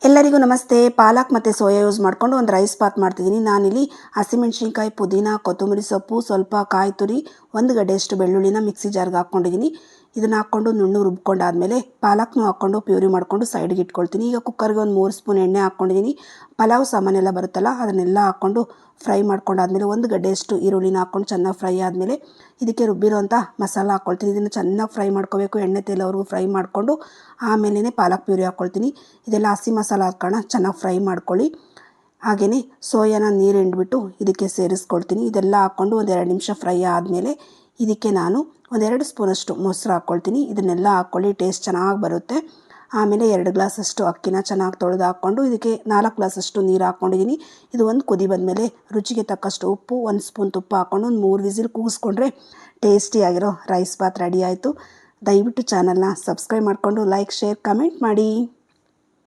ಎಲ್ಲರಿಗೂ ನಮಸ್ತೆ. ಪಾಲಕ್ ಮತ್ತು ಸೋಯಾ ಯೂಸ್ ಮಾಡಿಕೊಂಡು ಒಂದು ರೈಸ್ ಬಾತ್ ಮಾಡ್ತಿದ್ದೀನಿ. ನಾನಿಲ್ಲಿ ಹಸಿಮೆಣಸಿನ್ಕಾಯಿ, ಪುದೀನ, ಕೊತ್ತಂಬರಿ ಸೊಪ್ಪು, ಸ್ವಲ್ಪ ಕಾಯಿ ತುರಿ, ಒಂದು ಗಡ್ಡೆಯಷ್ಟು ಬೆಳ್ಳುಳ್ಳಿನ ಮಿಕ್ಸಿ ಜಾರ್ಗೆ ಹಾಕ್ಕೊಂಡಿದ್ದೀನಿ. ಇದನ್ನು ಹಾಕ್ಕೊಂಡು ನುಣ್ಣಗೆ ರುಬ್ಕೊಂಡಾದಮೇಲೆ ಪಾಲಕ್ನೂ ಹಾಕ್ಕೊಂಡು ಪ್ಯೂರಿ ಮಾಡಿಕೊಂಡು ಸೈಡ್ಗೆ ಇಟ್ಕೊಳ್ತೀನಿ. ಈಗ ಕುಕ್ಕರ್ಗೆ ಒಂದು 3 ಸ್ಪೂನ್ ಎಣ್ಣೆ ಹಾಕ್ಕೊಂಡಿದ್ದೀನಿ. ಪಲಾವ್ ಸಾಮಾನೆಲ್ಲ ಬರುತ್ತಲ್ಲ ಅದನ್ನೆಲ್ಲ ಹಾಕ್ಕೊಂಡು ಫ್ರೈ ಮಾಡ್ಕೊಂಡಾದಮೇಲೆ ಒಂದು ಗಡ್ಡೆಯಷ್ಟು ಈರುಳ್ಳಿನ ಹಾಕ್ಕೊಂಡು ಚೆನ್ನಾಗಿ ಫ್ರೈ ಆದಮೇಲೆ ಇದಕ್ಕೆ ರುಬ್ಬಿರೋಂಥ ಮಸಾಲ ಹಾಕ್ಕೊಳ್ತೀನಿ. ಇದನ್ನು ಚೆನ್ನಾಗಿ ಫ್ರೈ ಮಾಡ್ಕೋಬೇಕು, ಎಣ್ಣೆ ತೇಲೋವರೆಗೂ ಫ್ರೈ ಮಾಡಿಕೊಂಡು ಆಮೇಲೆ ಪಾಲಕ್ ಪ್ಯೂರಿ ಹಾಕ್ಕೊಳ್ತೀನಿ. ಇದೆಲ್ಲ ಹಸಿ ಮಸಾಲ ಹಾಕೋಣ, ಚೆನ್ನಾಗಿ ಫ್ರೈ ಮಾಡ್ಕೊಳ್ಳಿ. ಹಾಗೆಯೇ ಸೋಯಾನ ನೀರು ಹಿಂಡ್ಬಿಟ್ಟು ಇದಕ್ಕೆ ಸೇರಿಸ್ಕೊಳ್ತೀನಿ. ಇದೆಲ್ಲ ಹಾಕ್ಕೊಂಡು ಒಂದು 2 ನಿಮಿಷ ಫ್ರೈ ಆದಮೇಲೆ ಇದಕ್ಕೆ ನಾನು ಒಂದು 2 ಸ್ಪೂನಷ್ಟು ಮೊಸರು ಹಾಕ್ಕೊಳ್ತೀನಿ. ಇದನ್ನೆಲ್ಲ ಹಾಕ್ಕೊಳ್ಳಿ, ಟೇಸ್ಟ್ ಚೆನ್ನಾಗಿ ಬರುತ್ತೆ. ಆಮೇಲೆ 2 ಗ್ಲಾಸಷ್ಟು ಅಕ್ಕಿನ ಚೆನ್ನಾಗಿ ತೊಳೆದು ಹಾಕ್ಕೊಂಡು ಇದಕ್ಕೆ 4 ಗ್ಲಾಸಷ್ಟು ನೀರು ಹಾಕ್ಕೊಂಡಿದ್ದೀನಿ. ಇದು ಒಂದು ಕುದಿ ಬಂದಮೇಲೆ ರುಚಿಗೆ ತಕ್ಕಷ್ಟು ಉಪ್ಪು, 1 ಸ್ಪೂನ್ ತುಪ್ಪ ಹಾಕ್ಕೊಂಡು ಒಂದು 3 ವಿಸಿಲ್ ಕೂಗಿಸ್ಕೊಂಡ್ರೆ ಟೇಸ್ಟಿಯಾಗಿರೋ ರೈಸ್ ಬಾತ್ ರೆಡಿ ಆಯಿತು. ದಯವಿಟ್ಟು ಚಾನಲ್ನ ಸಬ್ಸ್ಕ್ರೈಬ್ ಮಾಡಿಕೊಂಡು ಲೈಕ್, ಶೇರ್, ಕಮೆಂಟ್ ಮಾಡಿ.